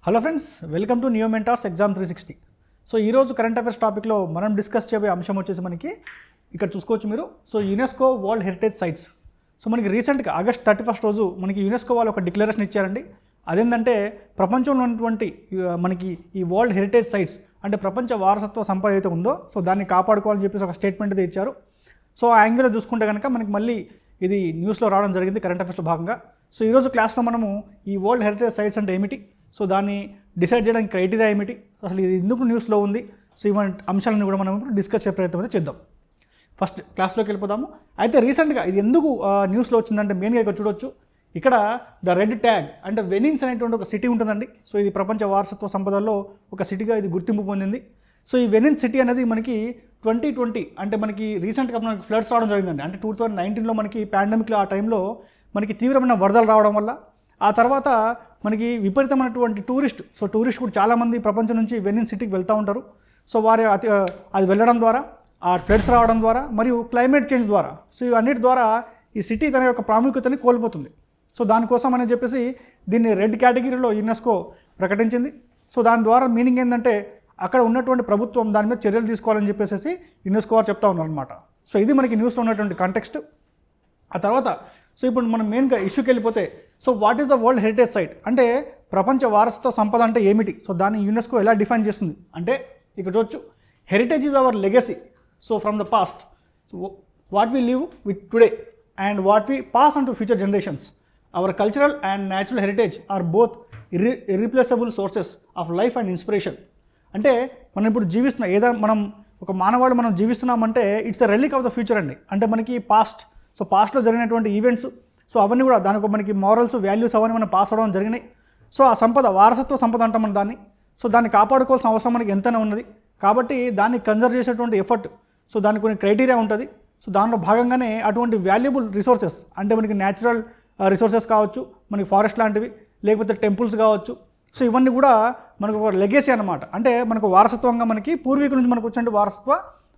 Hello friends, welcome to new mentors exam 360. So ఈరోజు current affairs టాపిక్లో మనం discuss చేయబోయే అంశం వచ్చేసి మనకి ఇక్కడ చూసుకోవచ్చు మీరు. So UNESCO world heritage sites. So మనకి రీసెంట్గా ఆగస్ట్ 31 రోజు మనకి యునెస్కో వాళ్ళు ఒక డిక్లరేషన్ ఇచ్చారండి. అదేంటంటే ప్రపంచంలో ఉన్నటువంటి మనకి ఈ వరల్డ్ హెరిటేజ్ సైట్స్ అంటే ప్రపంచ వారసత్వ సంపద అయితే ఉందో సో దాన్ని కాపాడుకోవాలని చెప్పేసి ఒక స్టేట్మెంట్ అయితే ఇచ్చారు. సో ఆ యాంగిల్లో చూసుకుంటే కనుక మనకి మళ్ళీ ఇది న్యూస్లో రావడం జరిగింది కరెంట్ అఫైర్స్లో భాగంగా. సో ఈరోజు క్లాస్లో మనము ఈ వరల్డ్ హెరిటేజ్ సైట్స్ అంటే ఏమిటి, సో దాన్ని డిసైడ్ చేయడానికి క్రైటీరియా ఏమిటి, అసలు ఇది ఎందుకు న్యూస్లో ఉంది, సో ఇలాంటి అంశాలను కూడా మనం ఇప్పుడు డిస్కస్ చేసే ప్రయత్నం అయితే చేద్దాం. ఫస్ట్ క్లాస్లోకి వెళ్ళిపోదాము. అయితే రీసెంట్గా ఇది ఎందుకు న్యూస్లో వచ్చిందంటే మెయిన్గా ఇక్కడ చూడొచ్చు, ఇక్కడ ద రెడ్ ట్యాగ్ అంటే వెనిన్స్ అనేటువంటి ఒక సిటీ ఉంటుందండి. సో ఇది ప్రపంచ వారసత్వ సంపదల్లో ఒక సిటీగా ఇది గుర్తింపు పొందింది. సో ఈ వెనిన్స్ సిటీ అనేది మనకి 2020 అంటే మనకి రీసెంట్గా మనకి ఫ్లడ్స్ రావడం జరిగిందండి. అంటే 2019లో మనకి పాండమిక్లో ఆ టైంలో మనకి తీవ్రమైన వరదలు రావడం వల్ల ఆ తర్వాత మనకి విపరీతమైనటువంటి టూరిస్ట్ కూడా చాలామంది ప్రపంచం నుంచి వెనిన్స్ సిటీకి వెళ్తూ ఉంటారు. సో వారి అది వెళ్ళడం ద్వారా ఆ ఫ్లడ్స్ రావడం ద్వారా మరియు క్లైమేట్ చేంజ్ ద్వారా సో ఇవన్నిటి ద్వారా ఈ సిటీ తన యొక్క ప్రాముఖ్యతని కోల్పోతుంది. సో దానికోసం అని చెప్పేసి దీన్ని రెడ్ కేటగిరీలో యునెస్కో ప్రకటించింది. సో దాని ద్వారా మీనింగ్ ఏంటంటే అక్కడ ఉన్నటువంటి ప్రభుత్వం దాని మీద చర్యలు తీసుకోవాలని చెప్పేసి యునెస్కో వారు చెప్తా ఉన్నారు అనమాట. సో ఇది మనకి న్యూస్లో ఉన్నటువంటి కాంటెక్స్ట్. ఆ తర్వాత సో ఇప్పుడు మనం మెయిన్గా ఇష్యూకి వెళ్ళిపోతే, so what is the world heritage site అంటే ప్రపంచ వారసత్వ సంపద అంటే ఏమిటి, సో దాన్ని యునెస్కో ఎలా డిఫైన్ చేస్తుంది అంటే ఇక్కడ చూడొచ్చు, heritage is our legacy so from the past, so what we live with today and what we pass on to future generations. Our cultural and natural heritage are both irreplaceable sources of life and inspiration. అంటే మనం ఇప్పుడు జీవిస్తున్నాం, ఏదైనా మనం ఒక మానవాళి మనం జీవిస్తున్నామంటే it's a relic of the future అండి. అంటే మనకి పాస్ట్లో జరిగినటువంటి ఈవెంట్స్ సో అవన్నీ కూడా దానికి మనకి మారల్స్ వాల్యూస్ అవన్నీ మనం పాస్ అవ్వడం జరిగినాయి. సో ఆ సంపద వారసత్వ సంపద అంటాం మనం దాన్ని. సో దాన్ని కాపాడుకోవాల్సిన అవసరం మనకి ఎంతైనా ఉన్నది కాబట్టి దాన్ని కన్జర్వ్ చేసేటువంటి ఎఫర్ట్ సో దానికి కొన్ని క్రైటీరియా ఉంటుంది. సో దానిలో భాగంగానే అటువంటి వాల్యుబుల్ రిసోర్సెస్ అంటే మనకి న్యాచురల్ రిసోర్సెస్ కావచ్చు, మనకి ఫారెస్ట్ లాంటివి, లేకపోతే టెంపుల్స్ కావచ్చు, సో ఇవన్నీ కూడా మనకు ఒక లెగసీ అనమాట. అంటే మనకు వారసత్వంగా మనకి పూర్వీకుల నుంచి మనకు వచ్చిన వారసత్వ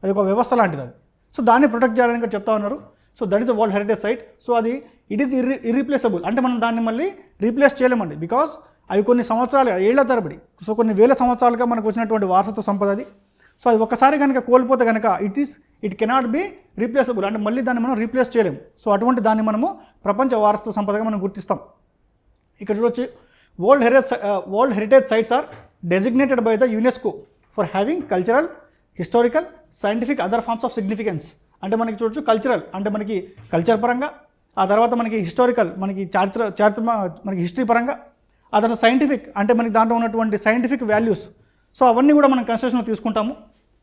అది ఒక వ్యవస్థ లాంటిది అది. సో దాన్ని ప్రొటెక్ట్ చేయాలని కూడా చెప్తా ఉన్నారు. So that is the world heritage site. So అది ఇట్ ఈస్ ఇర్రిప్లేసబుల్ అంటే మనం దాన్ని మళ్ళీ రీప్లేస్ చేయలేమండి. బికాస్ అవి కొన్ని సంవత్సరాలు ఏళ్ల తరబడి సో కొన్ని వేల సంవత్సరాలుగా మనకు వచ్చినటువంటి వారసత్వ సంపద అది. సో అది ఒక్కసారి కనుక కోల్పోతే కనుక ఇట్ కెనాట్ బి రీప్లేసబుల్ అంటే మళ్ళీ దాన్ని మనం రీప్లేస్ చేయలేము. సో అటువంటి దాన్ని మనము ప్రపంచ వారసత్వ సంపదగా మనం గుర్తిస్తాం. ఇక్కడ చూడొచ్చు, world heritage sites are designated by the UNESCO for having cultural, historical, scientific other forms of significance. అంటే మనకి చూడొచ్చు కల్చరల్ అంటే మనకి కల్చర్ పరంగా, ఆ తర్వాత మనకి హిస్టారికల్ మనకి చారిత్ర మనకి హిస్టరీ పరంగా, ఆ తర్వాత సైంటిఫిక్ అంటే మనకి దాంట్లో ఉన్నటువంటి సైంటిఫిక్ వాల్యూస్ సో అవన్నీ కూడా మనం కన్సిడరేషన్లో తీసుకుంటాము.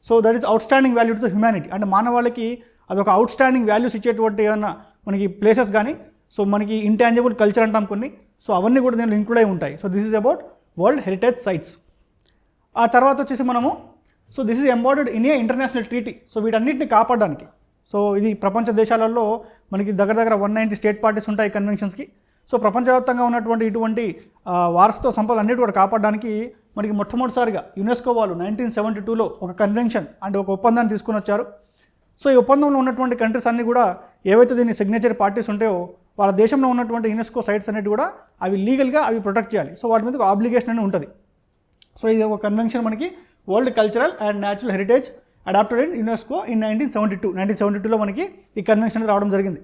So that is out standing value to humanity అంటే మానవాళికి అదొక అవుట్ స్టాండింగ్ వాల్యూస్ ఇచ్చేటువంటి ఏమన్నా మనకి ప్లేసెస్ కానీ సో మనకి ఇంటాంజిబుల్ కల్చర్ అంటాం కొన్ని, సో అవన్నీ కూడా దీనిలో ఇంక్లూడ్ అయి ఉంటాయి. So this is about world heritage sites. ఆ తర్వాత వచ్చేసి మనము so this is embodied in a international treaty. So వీటన్నిటిని కాపాడడానికి సో ఇది ప్రపంచ దేశాలలో మనకి దగ్గర 190 స్టేట్ పార్టీస్ ఉంటాయి కన్వెన్షన్స్కి. సో ప్రపంచవ్యాప్తంగా ఉన్నటువంటి ఇటువంటి వారసత్వ సంపద అన్నిటి కూడా కాపాడడానికి మనకి మొట్టమొదటిసారిగా యునెస్కో వాళ్ళు 1972లో ఒక కన్వెన్షన్ అంటే ఒక ఒప్పందాన్ని తీసుకుని వచ్చారు. సో ఈ ఒప్పందంలో ఉన్నటువంటి కంట్రీస్ అన్నీ కూడా ఏవైతే దీన్ని సిగ్నేచర్ పార్టీస్ ఉంటాయో వాళ్ళ దేశంలో ఉన్నటువంటి యునెస్కో సైట్స్ అనేవి కూడా అవి లీగల్గా అవి ప్రొటెక్ట్ చేయాలి. సో వాటి మీద ఒక ఆబ్లిగేషన్ అనేది ఉంటుంది. సో ఇది ఒక కన్వెన్షన్ మనకి world cultural and natural heritage adopted in UNESCO in 1972లో మనకి ఈ కన్వెన్షన్ రావడం జరిగింది.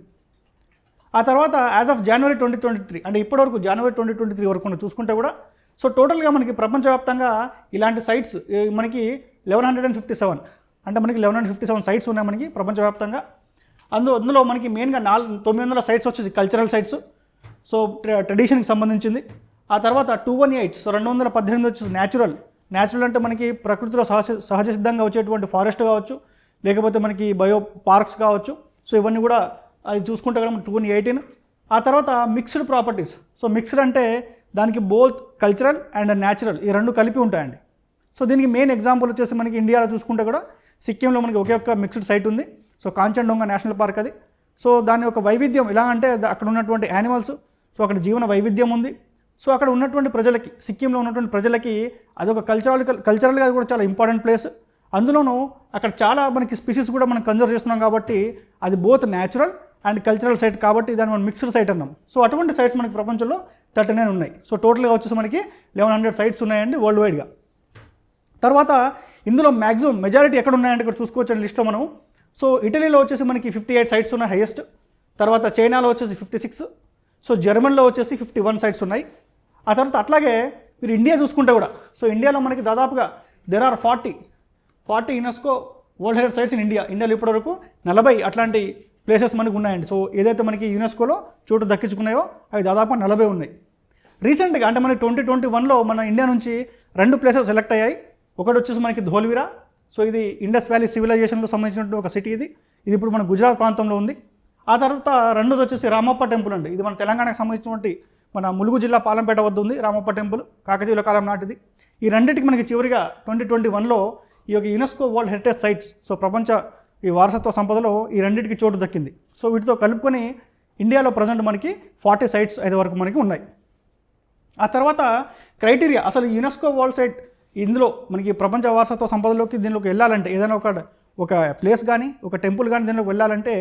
ఆ తర్వాత యాజ్ ఆఫ్ జనవరి 2023 అంటే ఇప్పటివరకు జనవరి 2023 వరకు చూసుకుంటే కూడా సో టోటల్గా మనకి ప్రపంచవ్యాప్తంగా ఇలాంటి సైట్స్ మనకి 1157 అంటే మనకి 1157 సైట్స్ ఉన్నాయి మనకి ప్రపంచవ్యాప్తంగా. అందులో మనకి మెయిన్గా 900 సైట్స్ వచ్చేసి కల్చరల్ సైట్స్ సో ట్రెడిషన్కి సంబంధించింది. ఆ తర్వాత 218 సో 218 వచ్చేసి న్యాచురల్ అంటే మనకి ప్రకృతిలో సహజ సిద్ధంగా వచ్చేటువంటి ఫారెస్ట్ కావచ్చు, లేకపోతే మనకి బయో పార్క్స్ కావచ్చు. సో ఇవన్నీ కూడా అది చూసుకుంటే కూడా 218. ఆ తర్వాత మిక్స్డ్ ప్రాపర్టీస్. సో మిక్స్డ్ అంటే దానికి బోత్ కల్చరల్ అండ్ న్యాచురల్ ఈ రెండు కలిపి ఉంటాయండి. సో దీనికి మెయిన్ ఎగ్జాంపుల్ వచ్చేసి మనకి ఇండియాలో చూసుకుంటే కూడా సిక్కింలో మనకి ఒకే ఒక్క మిక్స్డ్ సైట్ ఉంది. సో కాంచన్జంగా నేషనల్ పార్క్ అది. సో దాని యొక్క వైవిధ్యం ఎలా అంటే అక్కడ ఉన్నటువంటి యానిమల్స్ సో అక్కడ జీవన వైవిధ్యం ఉంది. సో అక్కడ ఉన్నటువంటి ప్రజలకి సిక్కింలో ఉన్నటువంటి ప్రజలకి అదొక కల్చరల్గా కూడా చాలా ఇంపార్టెంట్ ప్లేస్. అందులోనూ అక్కడ చాలా మనకి స్పీసీస్ కూడా మనం కన్జర్వ్ చేస్తున్నాం కాబట్టి అది both natural and cultural site కాబట్టి దాన్ని మనం మిక్స్డ్ సైట్ అన్నాం. సో అటువంటి సైట్స్ మనకి ప్రపంచంలో 39 ఉన్నాయి. సో టోటల్గా వచ్చేసి మనకి 1100 సైట్స్ ఉన్నాయండి వరల్డ్ వైడ్గా. తర్వాత ఇందులో మ్యాక్సిమం మెజారిటీ ఎక్కడ ఉన్నాయంటే ఇక్కడ చూసుకోవచ్చు లిస్ట్లో మనం. సో ఇటలీలో వచ్చేసి మనకి 58 సైట్స్ ఉన్నాయి హైయెస్ట్. తర్వాత చైనాలో వచ్చేసి 56. సో జర్మన్లో వచ్చేసి 51 సైట్స్ ఉన్నాయి. ఆ తర్వాత అట్లాగే మీరు ఇండియా చూసుకుంటే కూడా, సో ఇండియాలో మనకి దాదాపుగా there are 40 UNESCO world heritage sites in ఇండియాలో ఇప్పటివరకు 40 అట్లాంటి ప్లేసెస్ మనకు ఉన్నాయండి. సో ఏదైతే మనకి యునెస్కోలో చోటు దక్కించుకున్నాయో అవి దాదాపు 40 ఉన్నాయి. రీసెంట్గా అంటే మనకి 2021లో మన ఇండియా నుంచి 2 ప్లేసెస్ సెలెక్ట్ అయ్యాయి. ఒకటి వచ్చేసి మనకి ధోల్వీరా. సో ఇది ఇండస్ వ్యాలీ సివిలైజేషన్లో సంబంధించినటువంటి ఒక సిటీ. ఇది ఇప్పుడు మన గుజరాత్ ప్రాంతంలో ఉంది. ఆ తర్వాత రెండోది వచ్చేసి రామప్ప టెంపుల్ అండి. ఇది మన తెలంగాణకు సంబంధించినటువంటి మన ములుగు జిల్లా పాలంపేట వద్ద ఉంది రామప్ప టెంపుల్, కాకతీయుల కాలం నాటిది. ఈ రెండింటికి మనకి చివరిగా 2021లో ఈ యొక్క UNESCO world heritage sites, so ప్రపంచ ఈ వారసత్వ సంపదలో ఈ రెండింటికి చోటు దక్కింది. సో వీటితో కలుపుకొని ఇండియాలో ప్రజెంట్ మనకి 40 సైట్స్ అయితే వరకు మనకి ఉన్నాయి. ఆ తర్వాత క్రైటీరియా, అసలు యునెస్కో వరల్డ్ సైట్ ఇందులో మనకి ప్రపంచ వారసత్వ సంపదలోకి దీనిలోకి వెళ్ళాలంటే, ఏదైనా ఒక ప్లేస్ కానీ ఒక టెంపుల్ కానీ దీనిలోకి వెళ్ళాలంటే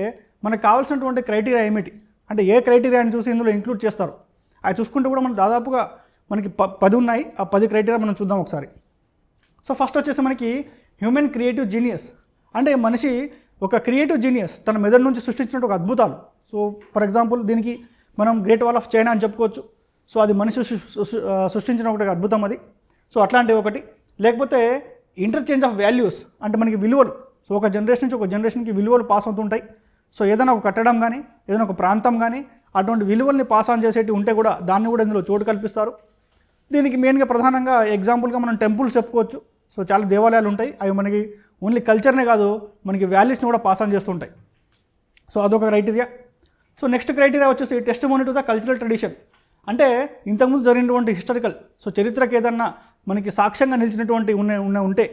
మనకు కావాల్సినటువంటి క్రైటీరియా ఏమిటి అంటే ఏ క్రైటీరియాని చూసి ఇందులో ఇంక్లూడ్ చేస్తారు అవి చూసుకుంటే కూడా మనకు దాదాపుగా మనకి 10 ఉన్నాయి. ఆ 10 క్రైటీరియా మనం చూద్దాం ఒకసారి. సో ఫస్ట్ వచ్చేసి మనకి హ్యూమన్ క్రియేటివ్ జీనియస్, అంటే మనిషి ఒక క్రియేటివ్ జీనియస్ తన మెదడు నుంచి సృష్టించినట్టు ఒక అద్భుతాలు. సో ఫర్ ఎగ్జాంపుల్ దీనికి మనం గ్రేట్ వాల్ ఆఫ్ చైనా అని చెప్పుకోవచ్చు. సో అది మనిషి సృష్టించిన ఒక అద్భుతం అది. సో అట్లాంటివి ఒకటి. లేకపోతే ఇంటర్చేంజ్ ఆఫ్ వాల్యూస్, అంటే మనకి విలువలు. సో ఒక జనరేషన్ నుంచి ఒక జనరేషన్కి విలువలు పాస్ అవుతుంటాయి. సో ఏదైనా ఒక కట్టడం కానీ ఏదైనా ఒక ప్రాంతం కానీ అటువంటి విలువల్ని పాస్ ఆన్ చేసేవి ఉంటే కూడా దాన్ని కూడా ఇందులో చోటు కల్పిస్తారు. దీనికి మెయిన్గా ప్రధానంగా ఎగ్జాంపుల్గా మనం టెంపుల్స్ చెప్పుకోవచ్చు. సో చాలా దేవాలయాలు ఉంటాయి, అవి మనకి ఓన్లీ కల్చర్నే కాదు మనకి వాల్యూస్ని కూడా పాస్ ఆన్ చేస్తుంటాయి. సో అదొక క్రైటీరియా. సో నెక్స్ట్ క్రైటీరియా వచ్చేసి testimony to the cultural tradition, అంటే ఇంతకుముందు జరిగినటువంటి హిస్టారికల్, సో చరిత్రకి ఏదన్నా మనకి సాక్ష్యంగా నిలిచినటువంటి ఉంటే,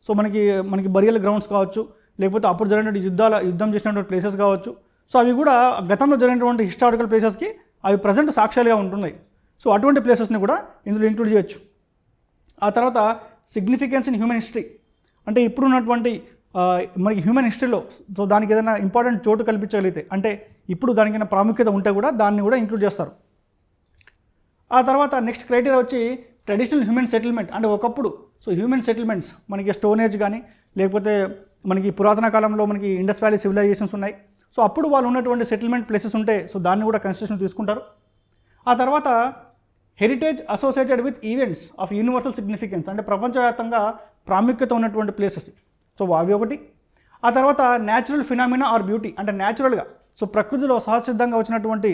సో మనకి బరియల్ గ్రౌండ్స్ కావచ్చు, లేకపోతే అప్పుడు జరిగినటువంటి యుద్ధం చేసినటువంటి ప్లేసెస్ కావచ్చు. సో అవి కూడా గతంలో జరిగినటువంటి హిస్టారికల్ ప్లేసెస్కి అవి ప్రజెంట్ సాక్ష్యాలుగా ఉంటున్నాయి. సో అటువంటి ప్లేసెస్ని కూడా ఇందులో ఇంక్లూడ్ చేయొచ్చు. ఆ తర్వాత సిగ్నిఫికెన్స్ ఇన్ హ్యూమన్ హిస్టరీ, అంటే ఇప్పుడు ఉన్నటువంటి మనకి హ్యూమన్ హిస్టరీలో సో దానికి ఏదైనా ఇంపార్టెంట్ చోటు కల్పించగలిగితే, అంటే ఇప్పుడు దానికైనా ప్రాముఖ్యత ఉంటే కూడా దాన్ని కూడా ఇంక్లూడ్ చేస్తారు. ఆ తర్వాత నెక్స్ట్ క్రైటీరియా వచ్చి ట్రెడిషనల్ హ్యూమన్ సెటిల్మెంట్, అంటే ఒకప్పుడు సో హ్యూమన్ సెటిల్మెంట్స్ మనకి స్టోన్ ఏజ్ కానీ లేకపోతే మనకి పురాతన కాలంలో మనకి ఇండస్ వ్యాలీ సివిలైజేషన్స్ ఉన్నాయి. సో అప్పుడు వాళ్ళు ఉన్నటువంటి సెటిల్మెంట్ ప్లేసెస్ ఉంటే సో దాన్ని కూడా కన్సిడరేషన్ తీసుకుంటారు. ఆ తర్వాత heritage associated with events of universal significance, అంటే ప్రపంచవ్యాప్తంగా ప్రాముఖ్యత ఉన్నటువంటి ప్లేసెస్. సో అవి ఒకటి. ఆ తర్వాత న్యాచురల్ ఫినామినా ఆర్ బ్యూటీ, అంటే న్యాచురల్గా సో ప్రకృతిలో సహజసిద్ధంగా వచ్చినటువంటి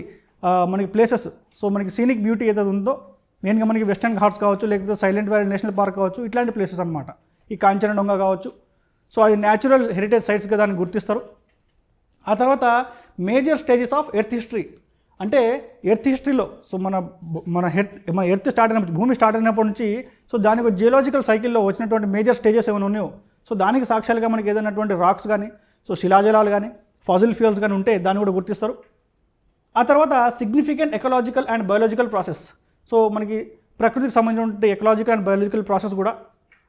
మనకి ప్లేసెస్. సో మనకి సీనిక్ బ్యూటీ ఏదైతే ఉందో మెయిన్గా మనకి వెస్టర్న్ ఘాట్స్ కావచ్చు, లేకపోతే సైలెంట్ వ్యాలీ నేషనల్ పార్క్ కావచ్చు, ఇట్లాంటి ప్లేసెస్ అనమాట. ఈ కాంచనడొంగ కావచ్చు. సో అది న్యాచురల్ హెరిటేజ్ సైట్స్గా దాన్ని గుర్తిస్తారు. ఆ తర్వాత major stages of earth history, అంటే ఎర్త్ హిస్టరీలో సో మన ఎర్త్ స్టార్ట్ అయినప్పుడు, భూమి స్టార్ట్ అయినప్పటి నుంచి సో దానికి జియోలాజికల్ సైకిల్లో వచ్చినటువంటి మేజర్ స్టేజెస్ ఏమైనా ఉన్నాయో సో దానికి సాక్ష్యాలుగా మనకి ఏదైనటువంటి రాక్స్ కానీ సో శిలాజలాలు కానీ ఫాజిల్ ఫ్యూయల్స్ కానీ ఉంటే దాన్ని కూడా గుర్తిస్తారు. ఆ తర్వాత significant ecological and biological process, so మనకి ప్రకృతికి సంబంధించిన ఎకలాజికల్ అండ్ బయోలాజికల్ ప్రాసెస్ కూడా.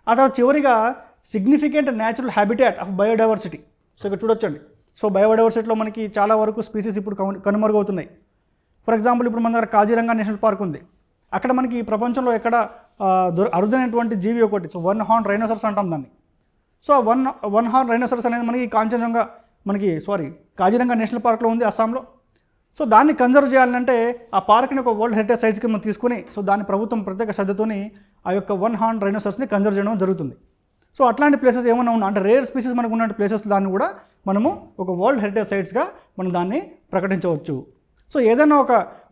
ఆ తర్వాత చివరిగా significant natural habitat of biodiversity. So ఇక్కడ చూడొచ్చండి. సో బయోడైవర్సిటీలో మనకి చాలా వరకు స్పీసీస్ ఇప్పుడు కనుమరుగవుతున్నాయి. ఫర్ ఎగ్జాంపుల్ ఇప్పుడు మన దగ్గర కాజీరంగా నేషనల్ పార్క్ ఉంది. అక్కడ మనకి ప్రపంచంలో ఎక్కడ అరుదైనటువంటి జీవి ఒకటి, సో 1 హార్న్ రైనోసరస్ అంటాం దాన్ని. సో వన్ హార్న్ రైనోసరస్ అనేది మనకి కాజీరంగా నేషనల్ పార్క్లో ఉంది అస్సాంలో. సో దాన్ని కన్జర్వ్ చేయాలంటే ఆ పార్క్ని ఒక వరల్డ్ హెరిటేజ్ సైట్స్కి మనం తీసుకుని సో దాని ప్రభుత్వం ప్రత్యేక శ్రద్ధతోని ఆ యొక్క 1 హార్న్ రైనోసరస్ని కన్జర్వ్ చేయడం జరుగుతుంది. సో అట్లాంటి ప్లేసెస్ ఏమైనా ఉన్నా, అంటే రేర్ స్పీసీస్ మనకు ఉన్న ప్లేసెస్ దాన్ని కూడా మనము ఒక వరల్డ్ హెరిటేజ్ సైట్స్గా మనం దాన్ని ప్రకటించవచ్చు. సో ఏదైనా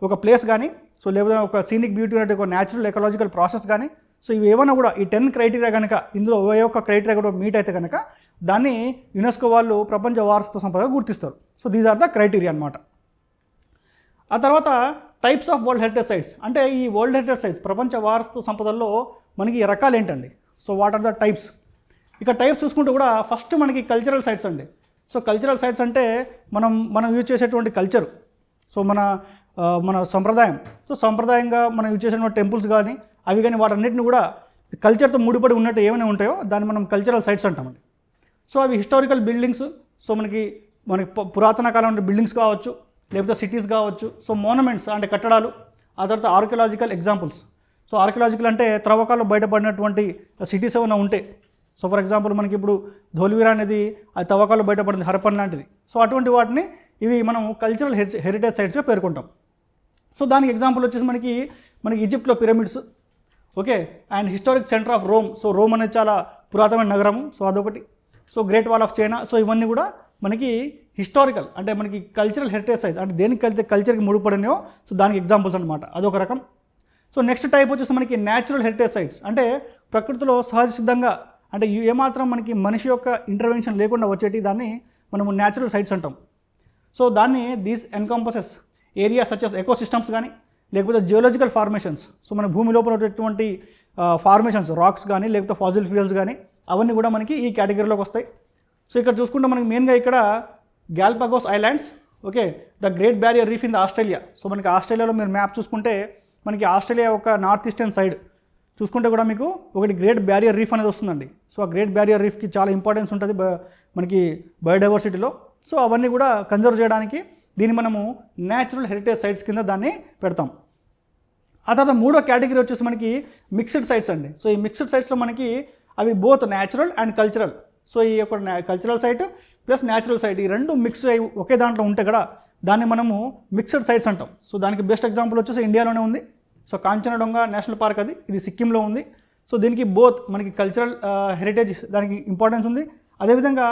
ఒక ప్లేస్ కానీ సో లేకపోతే ఒక సీనిక్ బ్యూటీ అంటే ఒక న్యాచురల్ ఎకలాజికల్ ప్రాసెస్ కానీ సో ఇవి ఏమైనా కూడా ఈ 10 క్రైటీరియా కనుక ఇందులో ఏ ఒక్క క్రైటీరియా కూడా మీట్ అయితే కనుక దాన్ని యునెస్కో వాళ్ళు ప్రపంచ వారసత్వ సంపదగా గుర్తిస్తారు. So these are the criteria అనమాట. ఆ తర్వాత types of world heritage sites, అంటే ఈ వరల్డ్ హెరిటేజ్ సైట్స్ ప్రపంచ వారసత్వ సంపదల్లో మనకి రకాలు ఏంటండి. So what are the types. ఇక టైప్స్ చూసుకుంటే కూడా ఫస్ట్ మనకి కల్చరల్ సైట్స్ అండి. సో కల్చరల్ సైట్స్ అంటే మనం యూజ్ చేసేటువంటి కల్చర్, సో మన సంప్రదాయం. సో సంప్రదాయంగా మనం యూజ్ చేసేటువంటి టెంపుల్స్ కానీ అవి కానీ వాటన్నిటిని కూడా కల్చర్తో ముడిపడి ఉన్నట్టు ఏమైనా ఉంటాయో దాన్ని మనం కల్చరల్ సైట్స్ అంటామండి. సో అవి హిస్టారికల్ బిల్డింగ్స్, సో మనకి మనకి పురాతన కాలంలో బిల్డింగ్స్ కావచ్చు, లేకపోతే సిటీస్ కావచ్చు. సో మోనమెంట్స్ అంటే కట్టడాలు. ఆ తర్వాత ఆర్కియలాజికల్ ఎగ్జాంపుల్స్. సో ఆర్కియలాజికల్ అంటే త్రవ్వకాల్లో బయటపడినటువంటి సిటీస్ ఏమైనా ఉంటే. సో ఫర్ ఎగ్జాంపుల్ మనకి ఇప్పుడు ధోల్వీరా అనేది అది తవ్వకాల్లో బయటపడింది, హరప్పన్ లాంటిది. సో అటువంటి వాటిని ఇవి మనం కల్చరల్ హెరిటేజ్ సైట్స్గా పేర్కొంటాం. సో దానికి ఎగ్జాంపుల్ వచ్చేసి మనకి ఈజిప్ట్లో pyramids, okay, and historic centre of Rome. So Rome అనేది చాలా పురాతనమైన నగరము. సో అదొకటి. So great wall of China. So ఇవన్నీ కూడా మనకి హిస్టారికల్ అంటే మనకి కల్చరల్ హెరిటేజ్ సైట్స్, అంటే దేనికి కల్చర్కి ముడిపడినాయో సో దానికి ఎగ్జాంపుల్స్ అనమాట. అదొక రకం. సో నెక్స్ట్ టైప్ వచ్చేసి మనకి న్యాచురల్ హెరిటేజ్ సైట్స్, అంటే ప్రకృతిలో సహజ సిద్ధంగా అంటే ఏమాత్రం మనకి మనిషి యొక్క ఇంటర్వెన్షన్ లేకుండా వచ్చేటి దాన్ని మనము న్యాచురల్ సైట్స్ అంటాం. సో దాన్ని these encompasses area such as ecosystems కానీ, లేకపోతే జియోలాజికల్ ఫార్మేషన్స్. సో మన భూమి లోపల ఉన్నటువంటి ఫార్మేషన్స్, రాక్స్ కానీ, లేకపోతే ఫాజిల్ ఫ్యూయల్స్ కానీ, అవన్నీ కూడా మనకి ఈ కేటగిరీలోకి వస్తాయి. సో ఇక్కడ చూసుకుంటే మనకి మెయిన్గా ఇక్కడ Galapagos islands, okay, the great barrier reef in the Australia. So మనకి ఆస్ట్రేలియాలో మీరు మ్యాప్ చూసుకుంటే మనకి ఆస్ట్రేలియా ఒక నార్త్ ఈస్టర్న్ సైడ్ చూసుకుంటే కూడా మీకు ఒకటి గ్రేట్ బ్యారియర్ రీఫ్ అనేది వస్తుందండి. సో ఆ గ్రేట్ బ్యారియర్ రీఫ్కి చాలా ఇంపార్టెన్స్ ఉంటుంది మనకి బయోడైవర్సిటీలో. సో అవన్నీ కూడా కన్జర్వ్ చేయడానికి దీన్ని మనము న్యాచురల్ హెరిటేజ్ సైట్స్ కింద దాన్ని పెడతాం. ఆ తర్వాత మూడో కేటగిరీ వచ్చేసి మనకి మిక్స్డ్ సైట్స్ అండి. సో ఈ మిక్స్డ్ సైట్స్లో మనకి అవి both natural and cultural. So ఈ యొక్క cultural site plus natural site ఈ రెండు మిక్స్ అయ్యి ఒకే దాంట్లో ఉంటే కూడా దాన్ని మనము మిక్స్డ్ సైట్స్ అంటాం. సో దానికి బెస్ట్ ఎగ్జాంపుల్ వచ్చేసి ఇండియాలోనే ఉంది. సో కాంచనడొంగా నేషనల్ పార్క్ ఇది సిక్కింలో ఉంది. సో దీనికి బోత్ మనకి కల్చరల్ హెరిటేజ్ దానికి ఇంపార్టెన్స్ ఉంది, అదేవిధంగా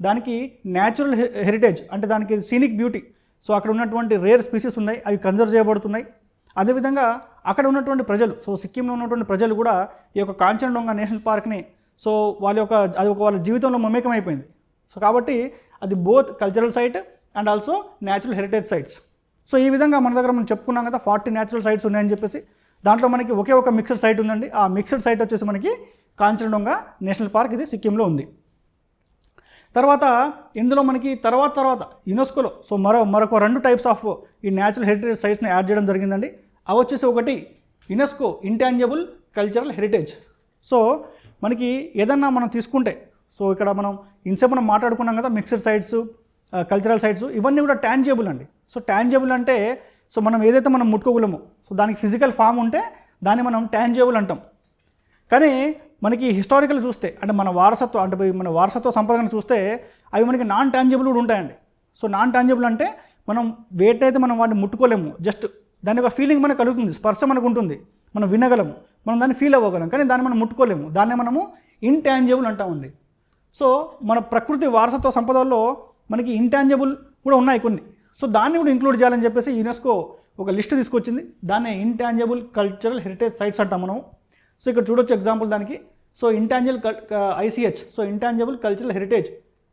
దానికి న్యాచురల్ హెరిటేజ్ అంటే దానికి సీనిక్ బ్యూటీ. సో అక్కడ ఉన్నటువంటి రేర్ స్పీసీస్ ఉన్నాయి, అవి కన్జర్వ్ చేయబడుతున్నాయి. అదేవిధంగా అక్కడ ఉన్నటువంటి ప్రజలు, సో సిక్కింలో ఉన్నటువంటి ప్రజలు కూడా ఈ యొక్క కాంచనడొంగా నేషనల్ పార్క్ని సో వాళ్ళ జీవితంలో మమేకం అయిపోయింది. సో కాబట్టి అది both cultural site and also natural heritage sites. So ఈ విధంగా మన దగ్గర మనం చెప్పుకున్నాం కదా 40 న్యాచురల్ సైట్స్ ఉన్నాయని చెప్పేసి. దాంట్లో మనకి ఒకే ఒక మిక్స్డ్ సైట్ ఉందండి. ఆ మిక్స్డ్ సైట్ వచ్చేసి మనకి కాంచనడొంగా నేషనల్ పార్క్, ఇది సిక్కింలో ఉంది. తర్వాత ఇందులో మనకి తర్వాత యునెస్కోలో సో మరొక 2 టైప్స్ ఆఫ్ ఈ న్యాచురల్ హెరిటేజ్ సైట్స్ని యాడ్ చేయడం జరిగిందండి. అవి వచ్చేసి ఒకటి UNESCO intangible cultural heritage. So మనకి ఏదన్నా మనం తీసుకుంటే సో ఇక్కడ మనం ఇన్సేపు మనం మాట్లాడుకున్నాం కదా మిక్స్డ్ సైట్స్, కల్చరల్ సైట్స్, ఇవన్నీ కూడా టాంజిబుల్ అండి. సో టాంజిబుల్ అంటే సో మనం ఏదైతే మనం ముట్టుకోగలమో సో దానికి ఫిజికల్ ఫామ్ ఉంటే దాన్ని మనం టాంజిబుల్ అంటాం. కానీ మనకి హిస్టారికల్ చూస్తే అంటే మన వారసత్వ సంపదను చూస్తే అవి మనకి నాన్ టాంజిబుల్ కూడా ఉంటాయండి. సో నాన్ టాంజిబుల్ అంటే మనం వేటైతే మనం వాటిని ముట్టుకోలేము, జస్ట్ దాని ఒక ఫీలింగ్ మనకు కలుగుతుంది, స్పర్శ మనకు ఉంటుంది, మనం వినగలము, మనం దాన్ని ఫీల్ అవ్వగలం, కానీ దాన్ని మనం ముట్టుకోలేము. దాన్ని మనము ఇంటాంజిబుల్ అంటామండి. సో మన ప్రకృతి వారసత్వ సంపదల్లో మనకి ఇంటాంజిబుల్ కూడా ఉన్నాయి కొన్ని. సో దాన్ని కూడా ఇంక్లూడ్ చేయాలని చెప్పేసి యునెస్కో ఒక లిస్ట్ తీసుకొచ్చింది. దాన్ని ఇంటాంజిబుల్ కల్చరల్ హెరిటేజ్ సైట్స్ అంటాం మనం. సో ఇక్కడ చూడొచ్చు ఎగ్జాంపుల్ దానికి. So ICH, so intangible cultural heritage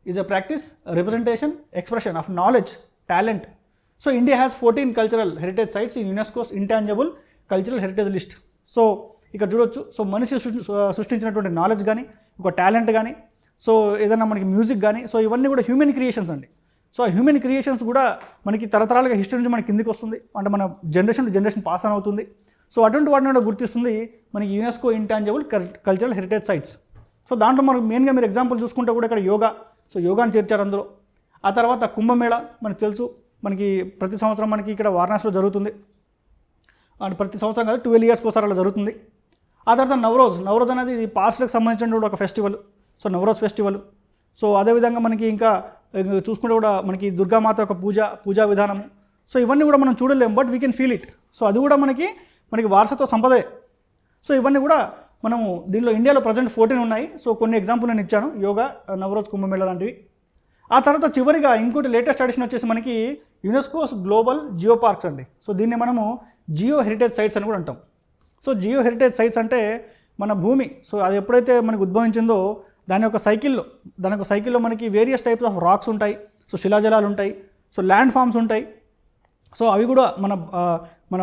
is a practice, representation, expression of knowledge, talent. So India has 14 cultural heritage sites in UNESCO's intangible cultural heritage list. So ఇక్కడ చూడొచ్చు. So మనిషి సృష్టించినటువంటి knowledge కానీ, ఒక talent కానీ, so ఏదైనా మనకి music కానీ, సో ఇవన్నీ కూడా హ్యూమన్ క్రియేషన్స్ అండి. సో ఆ హ్యూమన్ క్రియేషన్స్ కూడా మనకి తరతరాలుగా హిస్టరీ నుంచి మనకి కిందికి వస్తుంది, అంటే మన generation to generation pass on అవుతుంది. సో అటువంటి వాటిని కూడా గుర్తిస్తుంది మనకి UNESCO intangible cultural heritage sites. So దాంట్లో మనకు మెయిన్గా మీరు ఎగ్జాంపుల్ చూసుకుంటే కూడా ఇక్కడ యోగా, సో యోగాని చేర్చారు అందులో. ఆ తర్వాత కుంభమేళ మనకు తెలుసు, మనకి ప్రతి సంవత్సరం మనకి ఇక్కడ వారణాసిలో జరుగుతుంది. అండ్ ప్రతి సంవత్సరం కాదు 12 ఇయర్స్కి ఒకసారి అలా జరుగుతుంది. ఆ తర్వాత నవరోజ్ అనేది ఇది పార్స్లకు సంబంధించిన ఒక festival. So Navroz festival. So అదేవిధంగా మనకి ఇంకా చూసుకుంటే కూడా మనకి దుర్గామాత యొక్క పూజా విధానము. సో ఇవన్నీ కూడా మనం చూడలేము, but we can feel it. So అది కూడా మనకి వారసత్వ సంపదే. సో ఇవన్నీ కూడా మనము దీనిలో ఇండియాలో ప్రజెంట్ 14 ఉన్నాయి. సో కొన్ని ఎగ్జాంపుల్ నేను ఇచ్చాను, యోగా, నవరోజ్, కుంభమేళ లాంటివి. ఆ తర్వాత చివరిగా ఇంకోటి లేటెస్ట్ అడిషన్ వచ్చేసి మనకి యునెస్కోస్ గ్లోబల్ జియో పార్క్స్ అండి. సో దీన్ని మనము జియో హెరిటేజ్ సైట్స్ అని కూడా అంటాం. సో జియో హెరిటేజ్ సైట్స్ అంటే మన భూమి, సో అది ఎప్పుడైతే మనకు ఉద్భవించిందో దాని యొక్క సైకిల్లో మనకి వేరియస్ టైప్స్ ఆఫ్ రాక్స్ ఉంటాయి, సో శిలాజలాలు ఉంటాయి, సో ల్యాండ్ ఫామ్స్ ఉంటాయి. సో అవి కూడా మన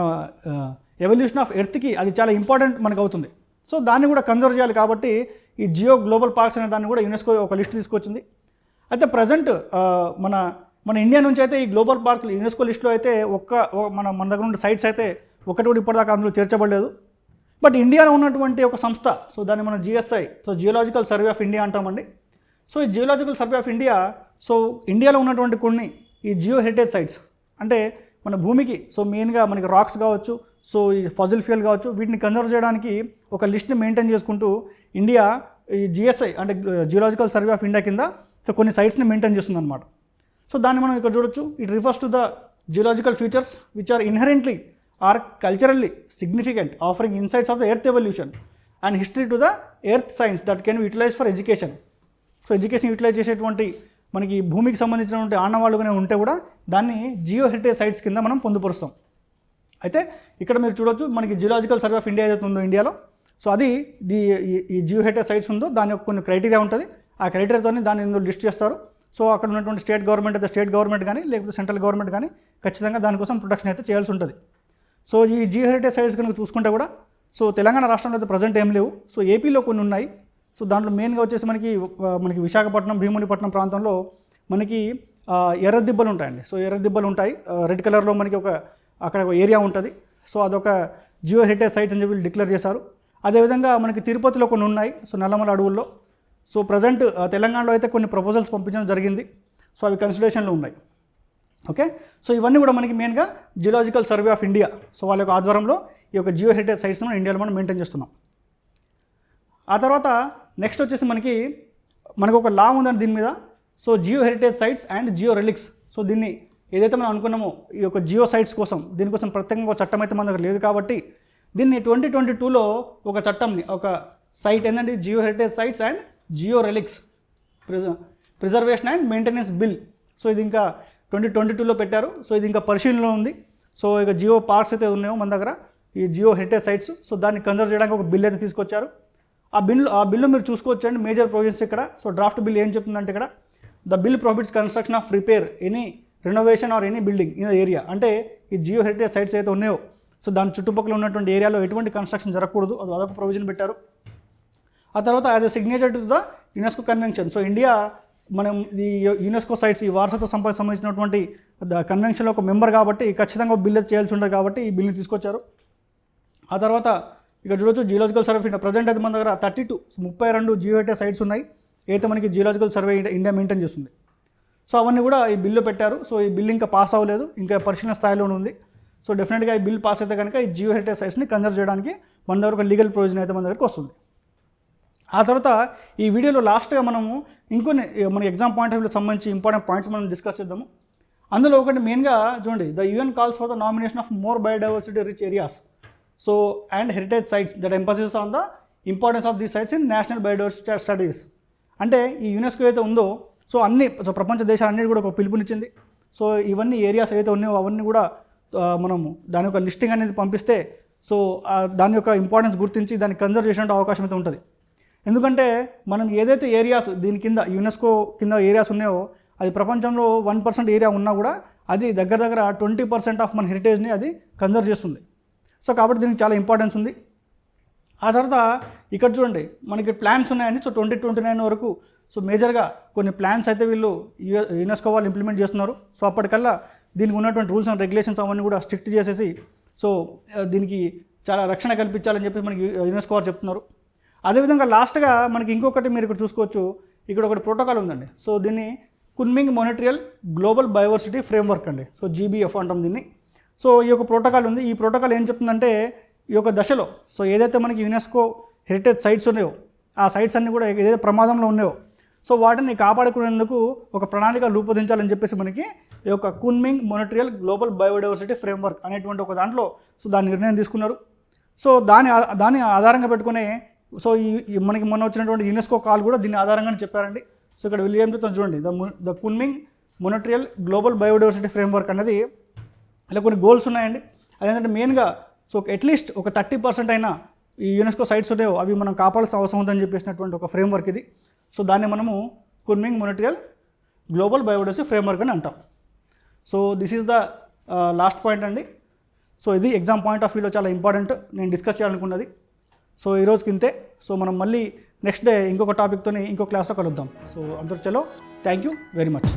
ఎవల్యూషన్ ఆఫ్ ఎర్త్కి అది చాలా ఇంపార్టెంట్ మనకు అవుతుంది. సో దాన్ని కూడా కన్జర్వ్ చేయాలి కాబట్టి ఈ జియో గ్లోబల్ పార్క్స్ అనే దాన్ని కూడా యునెస్కో ఒక లిస్ట్ తీసుకొచ్చింది. అయితే ప్రజెంట్ మన ఇండియా నుంచి అయితే ఈ గ్లోబల్ పార్క్ యునెస్కో లిస్ట్లో అయితే మన దగ్గర ఉన్న సైట్స్ అయితే ఒకటి కూడా ఇప్పటిదాకా అందులో చేర్చబడలేదు. బట్ ఇండియాలో ఉన్నటువంటి ఒక సంస్థ, సో దాన్ని మనం GSI, so geological survey of India అంటామండి. సో ఈ geological survey of India so ఇండియాలో ఉన్నటువంటి కొన్ని ఈ జియో హెరిటేజ్ సైట్స్ అంటే మన భూమికి సో మెయిన్గా మనకి రాక్స్ కావచ్చు, సో ఈ ఫజిల్ ఫ్యూయల్ కావచ్చు, వీటిని కన్జర్వ్ చేయడానికి ఒక లిస్ట్ని మెయింటైన్ చేసుకుంటూ ఇండియా ఈ జిఎస్ఐ అంటే జియోలాజికల్ సర్వే ఆఫ్ ఇండియా కింద సో కొన్ని సైట్స్ని మెయింటైన్ చేస్తుంది అనమాట. సో దాన్ని మనం ఇక్కడ చూడొచ్చు. It refers to the geological features which are inherently or culturally significant, offering insights of the earth evolution and history to the earth science that can utilize for education. So education utilize చేసేటువంటి మనకి భూమికి సంబంధించినటువంటి ఆనవాళ్ళుగానే ఉంటే కూడా దాన్ని Jio heritage sites కింద మనం పొందుపరుస్తాం. అయితే ఇక్కడ మీరు చూడొచ్చు మనకి జియోలాజికల్ సర్వే ఆఫ్ ఇండియా ఏదైతే ఉందో ఇండియాలో, సో అది ఈ జియో హెరిటేజ్ సైట్స్ ఉందో దాని యొక్క కొన్ని క్రైటీరియా ఉంటుంది. ఆ క్రైటీరియాతో దాన్ని ఇందులో లిస్ట్ చేస్తారు. సో అక్కడ ఉన్నటువంటి స్టేట్ గవర్నమెంట్ అయితే స్టేట్ గవర్నమెంట్ కానీ లేకపోతే సెంట్రల్ గవర్నమెంట్ కానీ ఖచ్చితంగా దానికోసం ప్రొటెక్షన్ అయితే చేయాల్సి ఉంటుంది. సో ఈ జియో హెరిటేజ్ సైట్స్ కనుక చూసుకుంటే కూడా సో తెలంగాణ రాష్ట్రంలో అయితే ప్రజెంట్ ఏం లేవు. సో ఏపీలో కొన్ని ఉన్నాయి. సో దాంట్లో మెయిన్గా వచ్చేసి మనకి విశాఖపట్నం, భీమునిపట్నం ప్రాంతంలో మనకి ఎర్రదిబ్బలు ఉంటాయండి. సో ఎర్రదిబ్బలు ఉంటాయి, రెడ్ కలర్లో మనకి అక్కడ ఒక ఏరియా ఉంటుంది. సో అదొక జియో హెరిటేజ్ సైట్ అని చెప్పి డిక్లేర్ చేశారు. అదేవిధంగా మనకి తిరుపతిలో కొన్ని ఉన్నాయి, సో నల్లమల అడవుల్లో. సో ప్రజెంట్ తెలంగాణలో అయితే కొన్ని ప్రపోజల్స్ పంపించడం జరిగింది. సో అవి కన్సిడరేషన్లో ఉన్నాయి. ఓకే, సో ఇవన్నీ కూడా మనకి మెయిన్గా geological survey of India so వాళ్ళ యొక్క ఆధ్వర్యంలో ఈ యొక్క జియో హెరిటేజ్ సైట్స్ మనం ఇండియాలో మనం మెయింటైన్ చేస్తున్నాం. ఆ తర్వాత నెక్స్ట్ వచ్చేసి మనకు ఒక లా ఉందని దీని మీద. So geo heritage sites and geo relics. So దీన్ని ఏదైతే మనం అనుకున్నామో ఈ యొక్క జియో సైట్స్ కోసం దీనికోసం ప్రత్యేకంగా ఒక చట్టం అయితే మన దగ్గర లేదు కాబట్టి దీన్ని 2022లో ఒక చట్టంని ఒక సైట్ ఏంటంటే geo heritage sites and geo relics preservation and maintenance bill. So ఇది ఇంకా 2022లో పెట్టారు. సో ఇది ఇంకా పరిశీలనలో ఉంది. సో ఇక జియో పార్క్స్ అయితే ఉన్నాయో మన దగ్గర ఈ జియో హెరిటేజ్ సైట్స్, సో దాన్ని కన్జర్వ్ చేయడానికి ఒక బిల్ అయితే తీసుకొచ్చారు. ఆ బిల్లు మీరు చూసుకోవచ్చండి. మేజర్ ప్రొవిజన్స్ ఇక్కడ. సో డ్రాఫ్ట్ బిల్ ఏం చెప్తుందంటే ఇక్కడ the bill prohibits construction of repair any renovation or any building in the area. అంటే ఈ జియో హెరిటేజ్ సైట్స్ అయితే ఉన్నాయో సో దాని చుట్టుపక్కల ఉన్నటువంటి ఏరియాలో ఎటువంటి కన్స్ట్రక్షన్ జరగకూడదు, అదొక ప్రొవిజన్ పెట్టారు. ఆ తర్వాత as a signature to the UNESCO convention. So India మనం ఈ యునెస్కో సైట్స్ ఈ వారసత్వ సంపదకు సంబంధించినటువంటి కన్వెన్షన్లో ఒక మెంబర్ కాబట్టి ఖచ్చితంగా బిల్ అయితే చేయాల్సి ఉంటుంది కాబట్టి ఈ బిల్ని తీసుకొచ్చారు. ఆ తర్వాత ఇక్కడ చూడొచ్చు జియోలాజికల్ సర్వే ఇండియా ప్రజెంట్ అయితే మన దగ్గర 32 జియో హెరిటేజ్ సైట్స్ ఉన్నాయి అయితే మనకి జియోలాజికల్ సర్వే ఇండియా మెయింటైన్ చేస్తుంది. సో అవన్నీ కూడా ఈ బిల్లు పెట్టారు. సో ఈ బిల్ ఇంకా పాస్ అవ్వలేదు, ఇంకా పరిశీలన స్థాయిలోనే ఉంది. సో డెఫినెట్గా ఈ బిల్ పాస్ అయితే కనుక ఈ జియో హెరిటేజ్ సైట్స్ని కన్జర్వ్ చేయడానికి మన దగ్గర ఒక లీగల్ ప్రొవిజన్ అయితే మన దగ్గరికి వస్తుంది. ఆ తర్వాత ఈ వీడియోలో లాస్ట్గా మనము ఇంకొన్ని మనకి ఎగ్జామ్ పాయింట్ ఆఫ్ వ్యూలో సంబంధించి ఇంపార్టెంట్ పాయింట్స్ మనం డిస్కస్ చేద్దాము. అందులో ఒకటి మెయిన్గా చూడండి, the UN calls for the nomination of more biodiversity rich areas so and heritage sites that emphasis on the importance of the sites in national biodiversity studies. అంటే ఈ యునెస్కో అయితే ఉందో సో ప్రపంచ దేశాలన్నిటి కూడా ఒక పిలుపునిచ్చింది. సో ఇవన్నీ ఏరియాస్ ఏవైతే ఉన్నాయో అవన్నీ కూడా మనము దాని యొక్క లిస్టింగ్ అనేది పంపిస్తే సో దాని యొక్క ఇంపార్టెన్స్ గుర్తించి దాన్ని కన్జర్వ్ చేసే అవకాశం అయితే ఉంటుంది. ఎందుకంటే మనం ఏదైతే ఏరియాస్ దీని కింద యునెస్కో కింద ఏరియాస్ ఉన్నాయో అది ప్రపంచంలో 1% ఏరియా ఉన్నా కూడా అది దగ్గర 20% ఆఫ్ మన హెరిటేజ్ని అది కన్జర్వ్ చేస్తుంది. సో కాబట్టి దీనికి చాలా ఇంపార్టెన్స్ ఉంది. ఆ తర్వాత ఇక్కడ చూడండి మనకి ప్లాన్స్ ఉన్నాయండి. సో 2029 వరకు సో మేజర్గా కొన్ని ప్లాన్స్ అయితే వీళ్ళు యునెస్కో వాళ్ళు ఇంప్లిమెంట్ చేస్తున్నారు. సో అప్పటికల్లా దీనికి ఉన్నటువంటి రూల్స్ అండ్ రెగ్యులేషన్స్ అవన్నీ కూడా స్ట్రిక్ట్ చేసేసి సో దీనికి చాలా రక్షణ కల్పించాలని చెప్పి మనకి యునెస్కో వారు చెప్తున్నారు. అదేవిధంగా లాస్ట్గా మనకి ఇంకొకటి మీరు ఇక్కడ చూసుకోవచ్చు, ఇక్కడ ఒకటి ప్రోటోకాల్ ఉందండి. సో దీన్ని కున్మింగ్ మానిటరియల్ గ్లోబల్ బయోవర్సిటీ ఫ్రేమ్వర్క్ అండి. సో GBF అంటాం దీన్ని. సో ఈ యొక్క ప్రోటోకాల్ ఉంది. ఈ ప్రోటోకాల్ ఏం చెప్తుందంటే ఈ యొక్క దశలో సో ఏదైతే మనకి యునెస్కో హెరిటేజ్ సైట్స్ ఉన్నాయో ఆ సైట్స్ అన్నీ కూడా ఏదైతే ప్రమాదంలో ఉన్నాయో సో వాటిని కాపాడుకునేందుకు ఒక ప్రణాళిక రూపొందించాలని చెప్పేసి మనకి ఈ యొక్క కున్మింగ్ మానిటరియల్ గ్లోబల్ బయోడైవర్సిటీ ఫ్రేమ్వర్క్ అనేటువంటి ఒక దాంట్లో సో దాని నిర్ణయం తీసుకున్నారు. సో దాని ఆధారంగా పెట్టుకునే సో ఈ మనకి మొన్న వచ్చినటువంటి యునెస్కో కాల్ కూడా దీని ఆధారంగానే చెప్పారండి. సో ఇక్కడ వీళ్ళు ఏం చెప్తున్నారు చూడండి, the Kunming మానిటరియల్ global biodiversity framework అనేది ఇలా కొన్ని గోల్స్ ఉన్నాయండి. అదేంటంటే మెయిన్గా సో అట్లీస్ట్ ఒక 30% అయినా ఈ యునెస్కో సైట్స్ ఉన్నాయో అవి మనం కాపాడాల్సిన అవసరం ఉందని చెప్పేసినటువంటి ఒక ఫ్రేమ్వర్క్ ఇది. సో దాన్ని మనము కున్మింగ్ మానిటరియల్ గ్లోబల్ బయోడైవర్సిటీ ఫ్రేమ్వర్క్ అని అంటాం. So this is the last point అండి. సో ఇది ఎగ్జామ్ పాయింట్ ఆఫ్ వ్యూలో చాలా ఇంపార్టెంట్ నేను డిస్కస్ చేయాలనుకున్నది. సో ఈ రోజుకి ఇంతే. సో మనం మళ్ళీ నెక్స్ట్ డే ఇంకొక టాపిక్తో ఇంకో క్లాస్లో కలుద్దాం. సో అందరూ చలో, థ్యాంక్ యూ వెరీ మచ్.